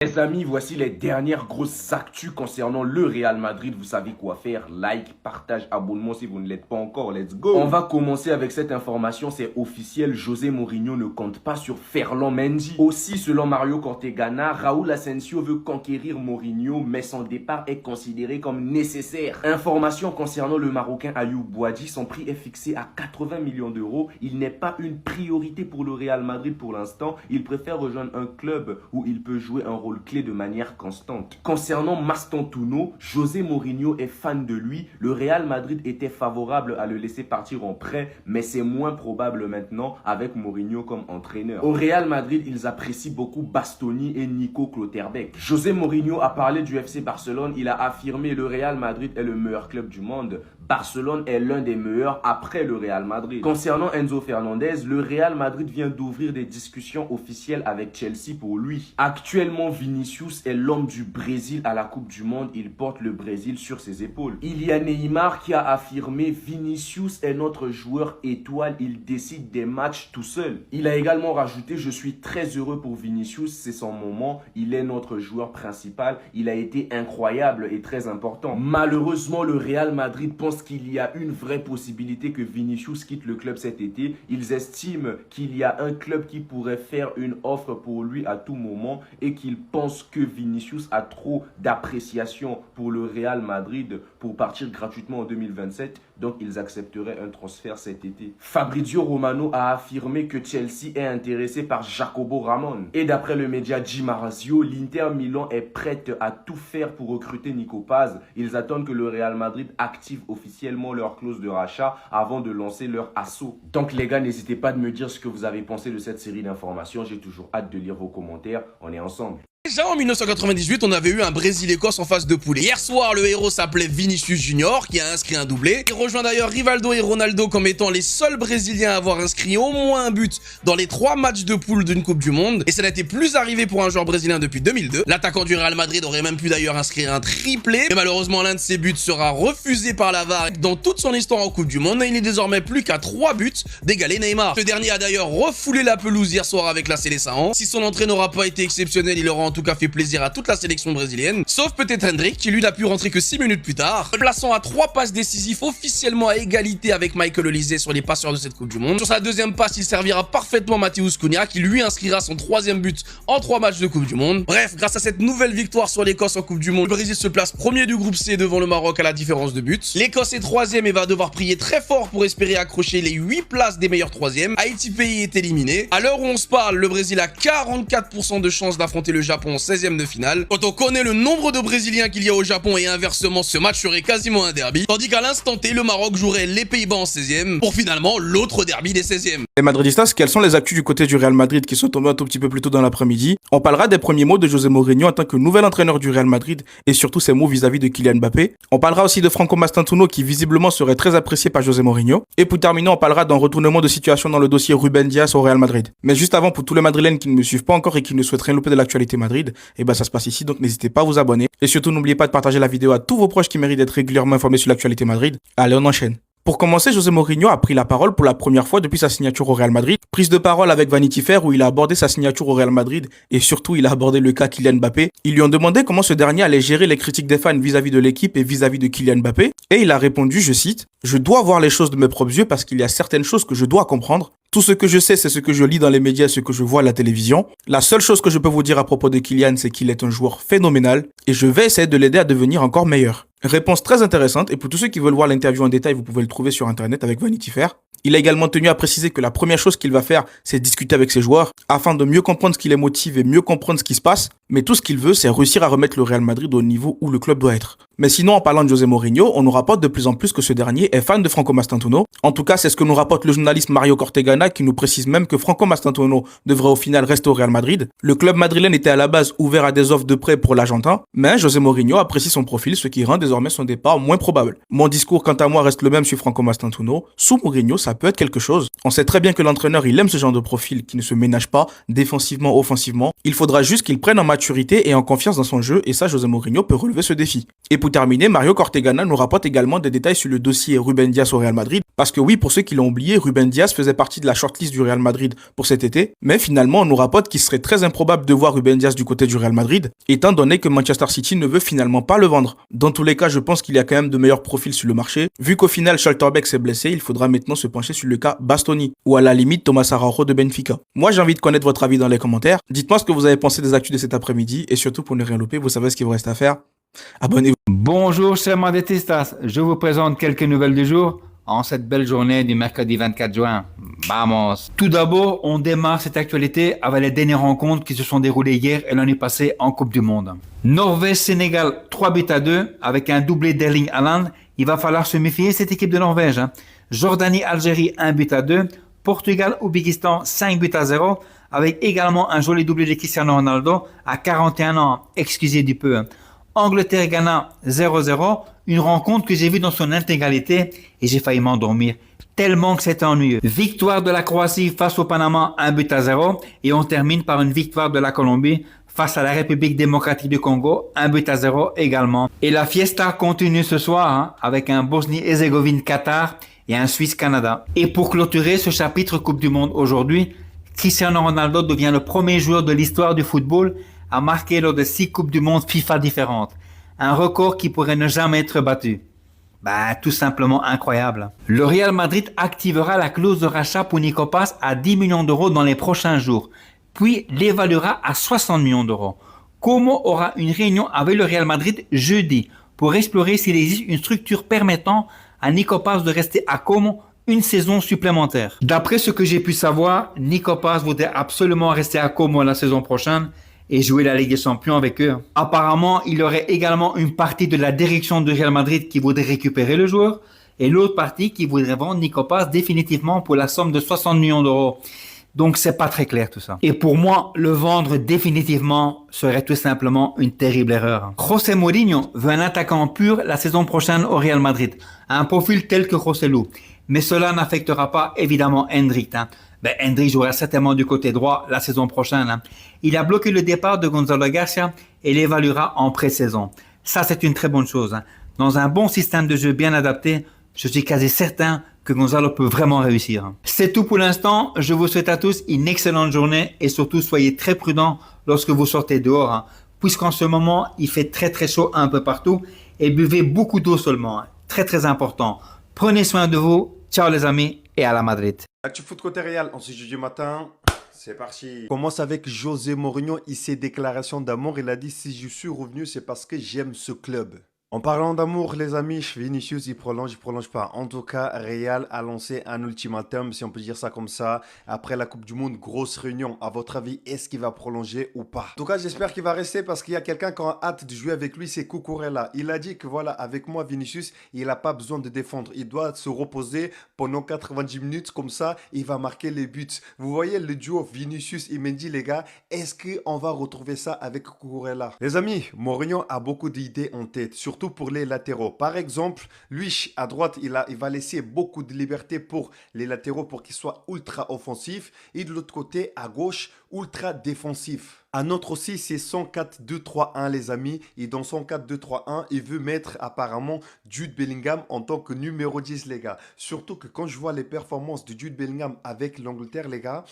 Les amis, voici les dernières grosses actus concernant le Real Madrid. Vous savez quoi faire, like, partage, abonnement si vous ne l'êtes pas encore, let's go. On va commencer avec cette information, c'est officiel, José Mourinho ne compte pas sur Ferland Mendy. Aussi, selon Mario Cortegana, Raúl Asensio veut conquérir Mourinho, mais son départ est considéré comme nécessaire. Information concernant le Marocain Ayoub Boadi, son prix est fixé à 80 millions d'euros. Il n'est pas une priorité pour le Real Madrid pour l'instant. Il préfère rejoindre un club où il peut jouer un rôle clé de manière constante. Concernant Mastantuono, José Mourinho est fan de lui. Le Real Madrid était favorable à le laisser partir en prêt, mais c'est moins probable maintenant avec Mourinho comme entraîneur. Au Real Madrid, ils apprécient beaucoup Bastoni et Nico Klotterbeck. José Mourinho a parlé du FC Barcelone. Il a affirmé le Real Madrid est le meilleur club du monde. Barcelone est l'un des meilleurs après le Real Madrid. Concernant Enzo Fernandez, le Real Madrid vient d'ouvrir des discussions officielles avec Chelsea pour lui. Actuellement, Vinicius est l'homme du Brésil à la Coupe du Monde. Il porte le Brésil sur ses épaules. Il y a Neymar qui a affirmé Vinicius est notre joueur étoile. Il décide des matchs tout seul. Il a également rajouté je suis très heureux pour Vinicius. C'est son moment. Il est notre joueur principal. Il a été incroyable et très important. Malheureusement, le Real Madrid pense qu'il y a une vraie possibilité que Vinicius quitte le club cet été. Ils estiment qu'il y a un club qui pourrait faire une offre pour lui à tout moment et qu'ils pensent que Vinicius a trop d'appréciation pour le Real Madrid pour partir gratuitement en 2027. Donc, ils accepteraient un transfert cet été. Fabrizio Romano a affirmé que Chelsea est intéressé par Jacobo Ramon. Et d'après le média Di Marzio, l'Inter Milan est prête à tout faire pour recruter Nico Paz. Ils attendent que le Real Madrid active officiellement leur clause de rachat avant de lancer leur assaut. Donc les gars, n'hésitez pas de me dire ce que vous avez pensé de cette série d'informations. J'ai toujours hâte de lire vos commentaires. On est ensemble. Déjà en 1998, on avait eu un Brésil-Écosse en phase de poule. Hier soir, le héros s'appelait Vinicius Junior, qui a inscrit un doublé. Il rejoint d'ailleurs Rivaldo et Ronaldo comme étant les seuls Brésiliens à avoir inscrit au moins un but dans les 3 matchs de poule d'une Coupe du Monde. Et ça n'était plus arrivé pour un joueur brésilien depuis 2002. L'attaquant du Real Madrid aurait même pu d'ailleurs inscrire un triplé. Mais malheureusement, l'un de ses buts sera refusé par la VAR dans toute son histoire en Coupe du Monde. Et il n'est désormais plus qu'à 3 buts d'égaler Neymar. Ce dernier a d'ailleurs refoulé la pelouse hier soir avec la Seleção. Si son entrée n'aura pas été exceptionnelle, il aura en tout cas fait plaisir à toute la sélection brésilienne, sauf peut-être Hendrick qui lui n'a pu rentrer que 6 minutes plus tard, plaçant à 3 passes décisives officiellement à égalité avec Michael Olise sur les passeurs de cette Coupe du Monde. Sur sa deuxième passe, il servira parfaitement Matheus Cunha qui lui inscrira son 3e but en 3 matchs de Coupe du Monde. Bref, grâce à cette nouvelle victoire sur l'Écosse en Coupe du Monde, le Brésil se place premier du groupe C devant le Maroc à la différence de buts. L'Écosse est 3e et va devoir prier très fort pour espérer accrocher les 8 places des meilleurs 3e. Haïti pays est éliminé. À l'heure où on se parle, le Brésil a 44% de chances d'affronter le Japon en 16e de finale. Quand on connaît le nombre de Brésiliens qu'il y a au Japon et inversement, ce match serait quasiment un derby. Tandis qu'à l'instant T, le Maroc jouerait les Pays-Bas en 16e pour finalement l'autre derby des 16e. Les Madridistas, quelles sont les actus du côté du Real Madrid qui sont tombées un tout petit peu plus tôt dans l'après-midi? On parlera des premiers mots de José Mourinho en tant que nouvel entraîneur du Real Madrid et surtout ses mots vis-à-vis de Kylian Mbappé. On parlera aussi de Franco Mastantuono qui visiblement serait très apprécié par José Mourinho. Et pour terminer, on parlera d'un retournement de situation dans le dossier Ruben Dias au Real Madrid. Mais juste avant, pour tous les Madrilènes qui ne me suivent pas encore et qui ne souhaitent rien louper de l'actualité Madrid, et ben ça se passe ici, donc n'hésitez pas à vous abonner. Et surtout, n'oubliez pas de partager la vidéo à tous vos proches qui méritent d'être régulièrement informés sur l'actualité Madrid. Allez, on enchaîne. Pour commencer, José Mourinho a pris la parole pour la première fois depuis sa signature au Real Madrid. Prise de parole avec Vanity Fair où il a abordé sa signature au Real Madrid et surtout il a abordé le cas Kylian Mbappé. Ils lui ont demandé comment ce dernier allait gérer les critiques des fans vis-à-vis de l'équipe et vis-à-vis de Kylian Mbappé. Et il a répondu, je cite, « Je dois voir les choses de mes propres yeux parce qu'il y a certaines choses que je dois comprendre. Tout ce que je sais, c'est ce que je lis dans les médias et ce que je vois à la télévision. La seule chose que je peux vous dire à propos de Kylian, c'est qu'il est un joueur phénoménal et je vais essayer de l'aider à devenir encore meilleur. » Réponse très intéressante et pour tous ceux qui veulent voir l'interview en détail, vous pouvez le trouver sur internet avec Vanity Fair. Il a également tenu à préciser que la première chose qu'il va faire, c'est discuter avec ses joueurs afin de mieux comprendre ce qui les motive et mieux comprendre ce qui se passe. Mais tout ce qu'il veut, c'est réussir à remettre le Real Madrid au niveau où le club doit être. Mais sinon, en parlant de José Mourinho, on nous rapporte de plus en plus que ce dernier est fan de Franco Mastantuono. En tout cas, c'est ce que nous rapporte le journaliste Mario Cortegana qui nous précise même que Franco Mastantuono devrait au final rester au Real Madrid. Le club madrilène était à la base ouvert à des offres de prêt pour l'Argentin, mais José Mourinho apprécie son profil, ce qui rend désormais son départ moins probable. Mon discours, quant à moi, reste le même sur Franco Mastantuono. Sous Mourinho, ça peut être quelque chose. On sait très bien que l'entraîneur, il aime ce genre de profil qui ne se ménage pas, défensivement, offensivement. Il faudra juste qu'il prenne en maturité et en confiance dans son jeu, et ça, José Mourinho peut relever ce défi. Et pour pour terminer, Mario Cortegana nous rapporte également des détails sur le dossier Ruben Dias au Real Madrid. Parce que oui, pour ceux qui l'ont oublié, Ruben Dias faisait partie de la shortlist du Real Madrid pour cet été. Mais finalement, on nous rapporte qu'il serait très improbable de voir Ruben Dias du côté du Real Madrid, étant donné que Manchester City ne veut finalement pas le vendre. Dans tous les cas, je pense qu'il y a quand même de meilleurs profils sur le marché. Vu qu'au final, Schalterbeck s'est blessé, il faudra maintenant se pencher sur le cas Bastoni, ou à la limite Thomas Araujo de Benfica. Moi, j'ai envie de connaître votre avis dans les commentaires. Dites-moi ce que vous avez pensé des actus de cet après-midi, et surtout pour ne rien louper, vous savez ce qu'il vous reste à faire. Abonnez-vous. Bonjour chers madridistas, je vous présente quelques nouvelles du jour en cette belle journée du mercredi 24 juin. Vamos! Tout d'abord, on démarre cette actualité avec les dernières rencontres qui se sont déroulées hier et l'année passée en Coupe du Monde. Norvège-Sénégal 3-2 avec un doublé d'Erling Haaland. Il va falloir se méfier cette équipe de Norvège. Jordanie-Algérie 1-2. Portugal-Ouzbékistan 5-0 avec également un joli doublé de Cristiano Ronaldo à 41 ans. Excusez du peu. Angleterre-Ghana 0-0, une rencontre que j'ai vue dans son intégralité et j'ai failli m'endormir tellement que c'était ennuyeux. Victoire de la Croatie face au Panama 1-0 et on termine par une victoire de la Colombie face à la République démocratique du Congo 1-0 également. Et la fiesta continue ce soir avec un Bosnie-Herzégovine-Qatar et un Suisse-Canada. Et pour clôturer ce chapitre Coupe du Monde aujourd'hui, Cristiano Ronaldo devient le premier joueur de l'histoire du football à marquer lors de 6 Coupes du Monde FIFA différentes. Un record qui pourrait ne jamais être battu. Tout simplement incroyable. Le Real Madrid activera la clause de rachat pour Nico Paz à 10 millions d'euros dans les prochains jours, puis l'évaluera à 60 millions d'euros. Como aura une réunion avec le Real Madrid jeudi pour explorer s'il existe une structure permettant à Nico Paz de rester à Como une saison supplémentaire. D'après ce que j'ai pu savoir, Nico Paz voudrait absolument rester à Como la saison prochaine et jouer la Ligue des Champions avec eux. Apparemment, il y aurait également une partie de la direction du Real Madrid qui voudrait récupérer le joueur et l'autre partie qui voudrait vendre Nico Paz définitivement pour la somme de 60 millions d'euros. Donc c'est pas très clair tout ça. Et pour moi, le vendre définitivement serait tout simplement une terrible erreur. José Mourinho veut un attaquant pur la saison prochaine au Real Madrid. Un profil tel que Joselu. Mais cela n'affectera pas évidemment Endrick. Endrick jouera certainement du côté droit la saison prochaine. Il a bloqué le départ de Gonzalo Garcia et l'évaluera en pré-saison. Ça, c'est une très bonne chose. Dans un bon système de jeu bien adapté, je suis quasi certain que Gonzalo peut vraiment réussir. C'est tout pour l'instant. Je vous souhaite à tous une excellente journée et surtout soyez très prudents lorsque vous sortez dehors, puisqu'en ce moment, il fait très très chaud un peu partout et buvez beaucoup d'eau seulement. Très très important. Prenez soin de vous. Ciao les amis et à la Madrid. Actu foot côté Real, on se jeudi matin. C'est parti. On commence avec José Mourinho et ses déclarations d'amour. Il a dit si je suis revenu, c'est parce que j'aime ce club. En parlant d'amour, les amis, Vinicius, il prolonge pas. En tout cas, Real a lancé un ultimatum, si on peut dire ça comme ça. Après la Coupe du Monde, grosse réunion. À votre avis, est-ce qu'il va prolonger ou pas? En tout cas, j'espère qu'il va rester parce qu'il y a quelqu'un qui a hâte de jouer avec lui, c'est Cucurella. Il a dit que voilà, avec moi, Vinicius, il n'a pas besoin de défendre. Il doit se reposer pendant 90 minutes, comme ça, il va marquer les buts. Vous voyez le duo Vinicius et Mendy, les gars, est-ce qu'on va retrouver ça avec Cucurella? Les amis, Mourinho a beaucoup d'idées en tête, surtout pour les latéraux. Par exemple, lui, à droite, il va laisser beaucoup de liberté pour les latéraux pour qu'ils soient ultra offensifs. Et de l'autre côté, à gauche, ultra défensif. Un autre aussi, c'est son 4-2-3-1, les amis. Et dans son 4-2-3-1, il veut mettre apparemment Jude Bellingham en tant que numéro 10, les gars. Surtout que quand je vois les performances de Jude Bellingham avec l'Angleterre, les gars,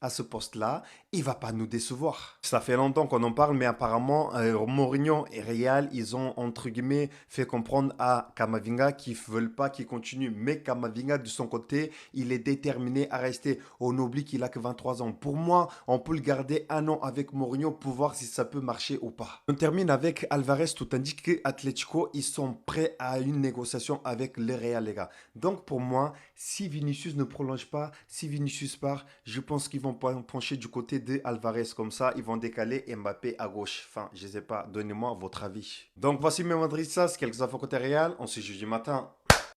à ce poste-là, il va pas nous décevoir. Ça fait longtemps qu'on en parle, mais apparemment, Mourinho et Real, ils ont, entre guillemets, fait comprendre à Camavinga qu'ils ne veulent pas qu'il continue. Mais Camavinga, de son côté, il est déterminé à rester. On oublie qu'il a que 23 ans. Pour moi, on peut le garder un an avec Mourinho pour voir si ça peut marcher ou pas. On termine avec Alvarez. Tout indique que Atlético, ils sont prêts à une négociation avec le Real, les gars. Donc, pour moi, si Vinicius ne prolonge pas, si Vinicius part, je pense qu'ils vont pencher du côté de Alvarez. Comme ça, ils vont décaler Mbappé à gauche. Enfin, je ne sais pas. Donnez-moi votre avis. Donc, voici mes Madridistas, quelques infos côté Real. On se juge du matin.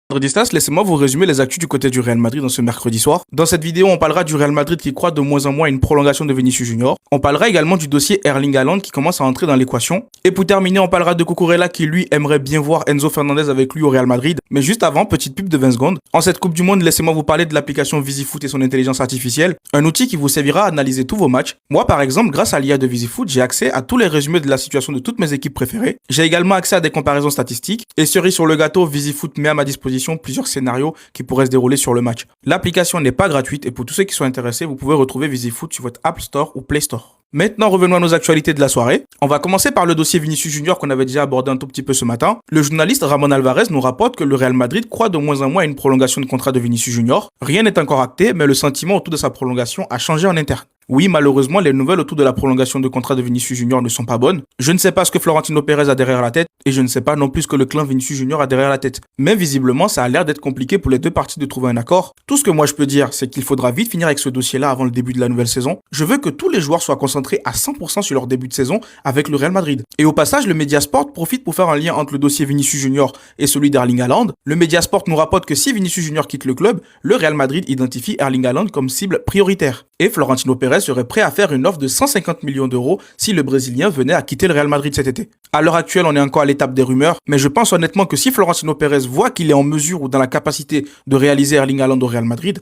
Madridistas, laissez-moi vous résumer les actus du côté du Real Madrid dans ce mercredi soir. Dans cette vidéo, on parlera du Real Madrid qui croit de moins en moins à une prolongation de Vinicius Junior. On parlera également du dossier Erling Haaland qui commence à entrer dans l'équation. Et pour terminer, on parlera de Cucurella qui lui aimerait bien voir Enzo Fernandez avec lui au Real Madrid. Mais juste avant, petite pub de 20 secondes. En cette Coupe du Monde, laissez-moi vous parler de l'application VisiFoot et son intelligence artificielle. Un outil qui vous servira à analyser tous vos matchs. Moi, par exemple, grâce à l'IA de VisiFoot, j'ai accès à tous les résumés de la situation de toutes mes équipes préférées. J'ai également accès à des comparaisons statistiques. Et cerise sur le gâteau, VisiFoot met à ma disposition plusieurs scénarios qui pourraient se dérouler sur le match. L'application n'est pas gratuite et pour tous ceux qui sont intéressés, vous pouvez retrouver VisiFoot sur votre App Store ou Play Store. Maintenant, revenons à nos actualités de la soirée. On va commencer par le dossier Vinicius Junior qu'on avait déjà abordé un tout petit peu ce matin. Le journaliste Ramon Alvarez nous rapporte que le Real Madrid croit de moins en moins à une prolongation de contrat de Vinicius Junior. Rien n'est encore acté, mais le sentiment autour de sa prolongation a changé en interne. Oui, malheureusement, les nouvelles autour de la prolongation de contrat de Vinicius Junior ne sont pas bonnes. Je ne sais pas ce que Florentino Pérez a derrière la tête et je ne sais pas non plus ce que le clan Vinicius Junior a derrière la tête. Mais visiblement, ça a l'air d'être compliqué pour les deux parties de trouver un accord. Tout ce que moi je peux dire, c'est qu'il faudra vite finir avec ce dossier-là avant le début de la nouvelle saison. Je veux que tous les joueurs soient concentrés à 100% sur leur début de saison avec le Real Madrid. Et au passage, le Mediasport profite pour faire un lien entre le dossier Vinicius Junior et celui d'Erling Haaland. Le Mediasport nous rapporte que si Vinicius Junior quitte le club, le Real Madrid identifie Erling Haaland comme cible prioritaire. Et Florentino Pérez serait prêt à faire une offre de 150 millions d'euros si le Brésilien venait à quitter le Real Madrid cet été. À l'heure actuelle, on est encore à l'étape des rumeurs, mais je pense honnêtement que si Florentino Pérez voit qu'il est en mesure ou dans la capacité de réaliser Erling Haaland au Real Madrid,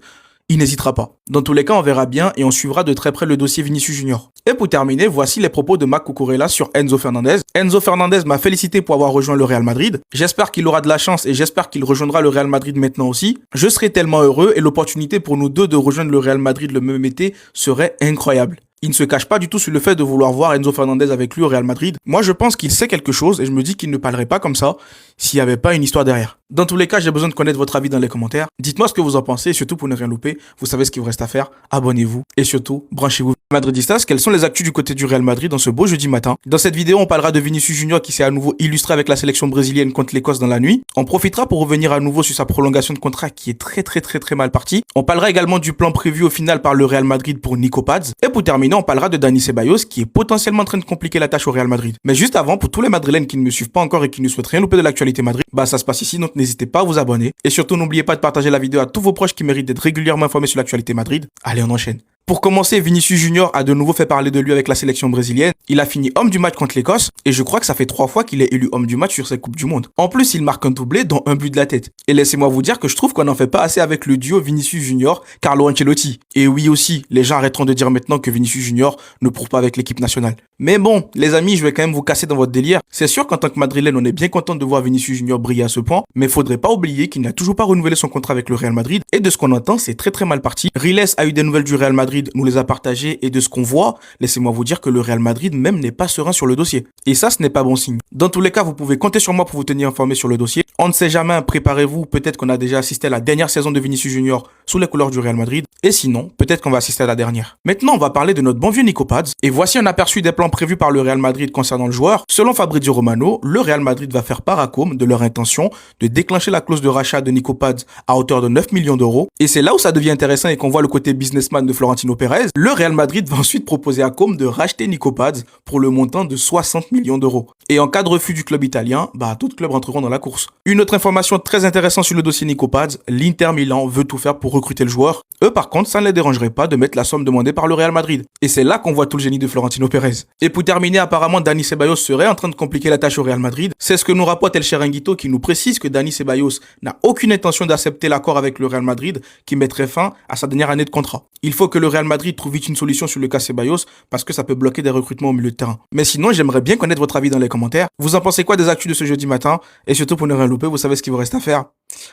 il n'hésitera pas. Dans tous les cas, on verra bien et on suivra de très près le dossier Vinicius Junior. Et pour terminer, voici les propos de Marc Cucurella sur Enzo Fernandez. Enzo Fernandez m'a félicité pour avoir rejoint le Real Madrid. J'espère qu'il aura de la chance et j'espère qu'il rejoindra le Real Madrid maintenant aussi. Je serai tellement heureux et l'opportunité pour nous deux de rejoindre le Real Madrid le même été serait incroyable. Il ne se cache pas du tout sur le fait de vouloir voir Enzo Fernandez avec lui au Real Madrid. Moi, je pense qu'il sait quelque chose et je me dis qu'il ne parlerait pas comme ça s'il n'y avait pas une histoire derrière. Dans tous les cas, j'ai besoin de connaître votre avis dans les commentaires. Dites-moi ce que vous en pensez et surtout pour ne rien louper, vous savez ce qu'il vous reste à faire. Abonnez-vous et surtout, branchez-vous. Madridistas, quelles sont les actus du côté du Real Madrid dans ce beau jeudi matin? Dans cette vidéo, on parlera de Vinicius Junior qui s'est à nouveau illustré avec la sélection brésilienne contre l'Écosse dans la nuit. On profitera pour revenir à nouveau sur sa prolongation de contrat qui est très mal partie. On parlera également du plan prévu au final par le Real Madrid pour Nico Paz. Et pour terminer, on parlera de Dani Ceballos qui est potentiellement en train de compliquer la tâche au Real Madrid. Mais juste avant, pour tous les Madrilènes qui ne me suivent pas encore et qui ne souhaitent rien louper de l'actualité Madrid, ça se passe ici, donc n'hésitez pas à vous abonner. Et surtout, n'oubliez pas de partager la vidéo à tous vos proches qui méritent d'être régulièrement informés sur l'actualité Madrid. Allez, on enchaîne. Pour commencer, Vinicius Junior a de nouveau fait parler de lui avec la sélection brésilienne. Il a fini homme du match contre l'Écosse et je crois que ça fait 3 fois qu'il est élu homme du match sur cette Coupe du Monde. En plus, il marque un doublé dont un but de la tête. Et laissez-moi vous dire que je trouve qu'on n'en fait pas assez avec le duo Vinicius Junior, Carlo Ancelotti. Et oui aussi, les gens arrêteront de dire maintenant que Vinicius Junior ne prouve pas avec l'équipe nationale. Mais bon, les amis, je vais quand même vous casser dans votre délire. C'est sûr qu'en tant que Madrilène, on est bien content de voir Vinicius Junior briller à ce point, mais faudrait pas oublier qu'il n'a toujours pas renouvelé son contrat avec le Real Madrid et de ce qu'on entend, c'est très mal parti. Riles a eu des nouvelles du Real Madrid, nous les a partagées et de ce qu'on voit, laissez-moi vous dire que le Real Madrid même n'est pas serein sur le dossier. Et ça, ce n'est pas bon signe. Dans tous les cas, vous pouvez compter sur moi pour vous tenir informé sur le dossier. On ne sait jamais, préparez-vous, peut-être qu'on a déjà assisté à la dernière saison de Vinicius Junior sous les couleurs du Real Madrid, et sinon, peut-être qu'on va assister à la dernière. Maintenant, on va parler de notre bon vieux Nico Paz, et voici un aperçu des plans prévus par le Real Madrid concernant le joueur. Selon Fabrizio Romano, le Real Madrid va faire part à Com de leur intention de déclencher la clause de rachat de Nico Paz à hauteur de 9 millions d'euros, et c'est là où ça devient intéressant et qu'on voit le côté businessman de Florentino Pérez. Le Real Madrid va ensuite proposer à Com de racheter Nico Paz pour le montant de 60 millions d'euros. Et en cas de refus du club italien, d'autres clubs rentreront dans la course. Une autre information très intéressante sur le dossier Nico Paz, l'Inter Milan veut tout faire pour recruter le joueur. Eux par contre, ça ne les dérangerait pas de mettre la somme demandée par le Real Madrid. Et c'est là qu'on voit tout le génie de Florentino Pérez. Et pour terminer, apparemment Dani Ceballos serait en train de compliquer la tâche au Real Madrid. C'est ce que nous rapporte El Chiringuito qui nous précise que Dani Ceballos n'a aucune intention d'accepter l'accord avec le Real Madrid qui mettrait fin à sa dernière année de contrat. Il faut que le Real Madrid trouve vite une solution sur le cas Ceballos parce que ça peut bloquer des recrutements au milieu de terrain. Mais sinon, j'aimerais bien connaître votre avis dans les commentaires. Vous en pensez quoi des actus de ce jeudi matin? Et surtout pour ne rien louper, vous savez ce qu'il vous reste à faire.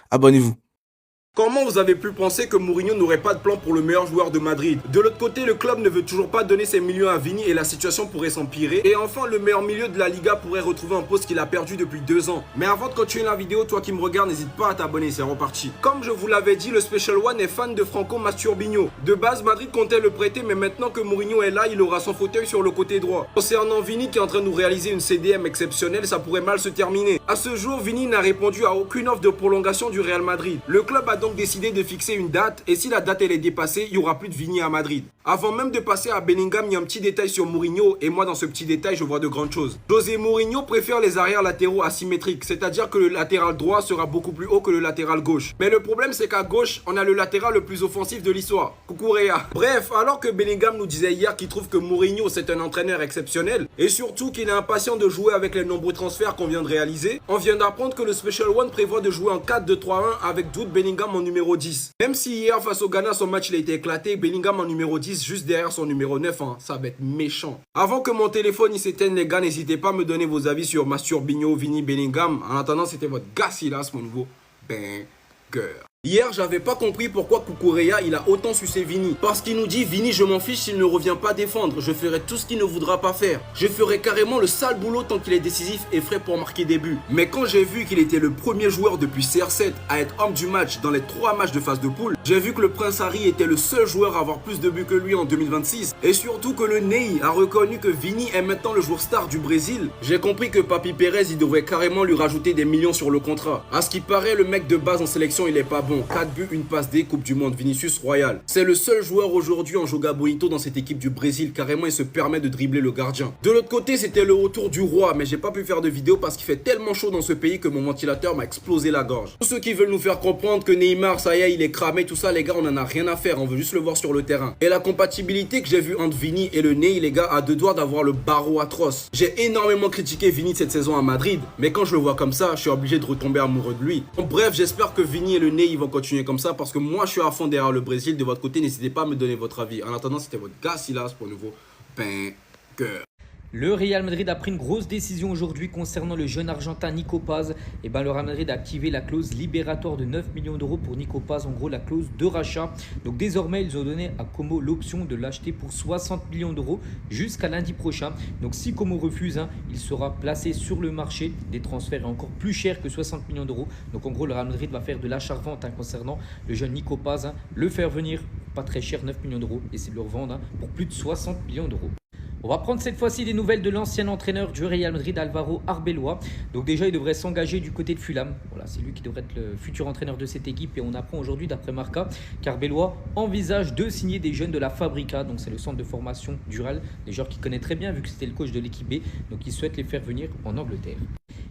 Abonnez-vous. Comment vous avez pu penser que Mourinho n'aurait pas de plan pour le meilleur joueur de Madrid? De l'autre côté, le club ne veut toujours pas donner ses millions à Vini et la situation pourrait s'empirer. Et enfin, le meilleur milieu de la Liga pourrait retrouver un poste qu'il a perdu depuis 2 ans. Mais avant de continuer la vidéo, toi qui me regardes, n'hésite pas à t'abonner, c'est reparti. Comme je vous l'avais dit, le Special One est fan de Franco Masturbinho. De base, Madrid comptait le prêter, mais maintenant que Mourinho est là, il aura son fauteuil sur le côté droit. Concernant Vini qui est en train de nous réaliser une CDM exceptionnelle, ça pourrait mal se terminer. À ce jour, Vini n'a répondu à aucune offre de prolongation du Real Madrid. Le club a donc décidé de fixer une date et si la date elle est dépassée, il n'y aura plus de Vini à Madrid. Avant même de passer à Bellingham, il y a un petit détail sur Mourinho et moi dans ce petit détail, je vois de grandes choses. José Mourinho préfère les arrières latéraux asymétriques, c'est-à-dire que le latéral droit sera beaucoup plus haut que le latéral gauche. Mais le problème c'est qu'à gauche, on a le latéral le plus offensif de l'histoire, Cucurella. Bref, alors que Bellingham nous disait hier qu'il trouve que Mourinho c'est un entraîneur exceptionnel et surtout qu'il est impatient de jouer avec les nombreux transferts qu'on vient de réaliser, on vient d'apprendre que le Special One prévoit de jouer en 4-2-3-1 avec Jude Bellingham en numéro 10. Même si hier face au Ghana son match il a été éclaté, Bellingham en numéro 10 juste derrière son numéro 9, hein, ça va être méchant. Avant que mon téléphone il s'éteigne les gars, n'hésitez pas à me donner vos avis sur Masturbinho, Vini, Bellingham. En attendant, c'était votre gars Silas, mon nouveau banger. Hier, j'avais pas compris pourquoi Cucurella il a autant sucé Vini. Parce qu'il nous dit Vini, je m'en fiche s'il ne revient pas défendre. Je ferai tout ce qu'il ne voudra pas faire. Je ferai carrément le sale boulot tant qu'il est décisif et frais pour marquer des buts. Mais quand j'ai vu qu'il était le premier joueur depuis CR7 à être homme du match dans les 3 matchs de phase de poule, j'ai vu que le Prince Harry était le seul joueur à avoir plus de buts que lui en 2026. Et surtout que le Ney a reconnu que Vini est maintenant le joueur star du Brésil. J'ai compris que Papi Pérez il devrait carrément lui rajouter des millions sur le contrat. À ce qui paraît, le mec de base en sélection il est pas bon. 4 buts, une passe D, Coupe du Monde, Vinicius Royal. C'est le seul joueur aujourd'hui en Joga Bonito dans cette équipe du Brésil, carrément il se permet de dribbler le gardien. De l'autre côté, c'était le retour du roi, mais j'ai pas pu faire de vidéo parce qu'il fait tellement chaud dans ce pays que mon ventilateur m'a explosé la gorge. Tous ceux qui veulent nous faire comprendre que Neymar, ça y est, il est cramé, tout ça, les gars, on en a rien à faire, on veut juste le voir sur le terrain. Et la compatibilité que j'ai vue entre Vini et le Ney, les gars, à 2 doigts d'avoir le barreau atroce. J'ai énormément critiqué Vini cette saison à Madrid, mais quand je le vois comme ça, je suis obligé de retomber amoureux de lui. En bref, j'espère que Vini et le Ney, ils vont continuer comme ça parce que moi je suis à fond derrière le Brésil. De votre côté, n'hésitez pas à me donner votre avis. En attendant, c'était votre gars Silas pour un nouveau banger. Le Real Madrid a pris une grosse décision aujourd'hui concernant le jeune argentin Nico Paz. Et ben, le Real Madrid a activé la clause libératoire de 9 millions d'euros pour Nico Paz, en gros la clause de rachat. Donc désormais, ils ont donné à Como l'option de l'acheter pour 60 millions d'euros jusqu'à lundi prochain. Donc si Como refuse, il sera placé sur le marché des transferts encore plus chers que 60 millions d'euros. Donc en gros, le Real Madrid va faire de l'achat-revente concernant le jeune Nico Paz, le faire venir pas très cher, 9 millions d'euros, et c'est de le revendre pour plus de 60 millions d'euros. On va prendre cette fois-ci des nouvelles de l'ancien entraîneur du Real Madrid, Álvaro Arbeloa. Donc déjà, il devrait s'engager du côté de Fulham. Voilà, c'est lui qui devrait être le futur entraîneur de cette équipe. Et on apprend aujourd'hui, d'après Marca, qu'Arbeloa envisage de signer des jeunes de la Fabrica. Donc c'est le centre de formation du Real, des joueurs qu'il connaît très bien vu que c'était le coach de l'équipe B. Donc il souhaite les faire venir en Angleterre.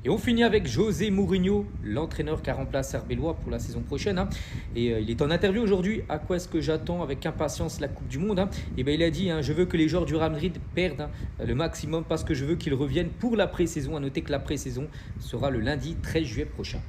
Et on finit avec José Mourinho, l'entraîneur qui a remplacé Arbeloa pour la saison prochaine. Et il est en interview aujourd'hui. À quoi est-ce que j'attends avec impatience la Coupe du Monde? Et ben il a dit, je veux que les joueurs du Real Madrid perdent le maximum parce que je veux qu'ils reviennent pour la pré-saison. À noter que la pré-saison sera le lundi 13 juillet prochain.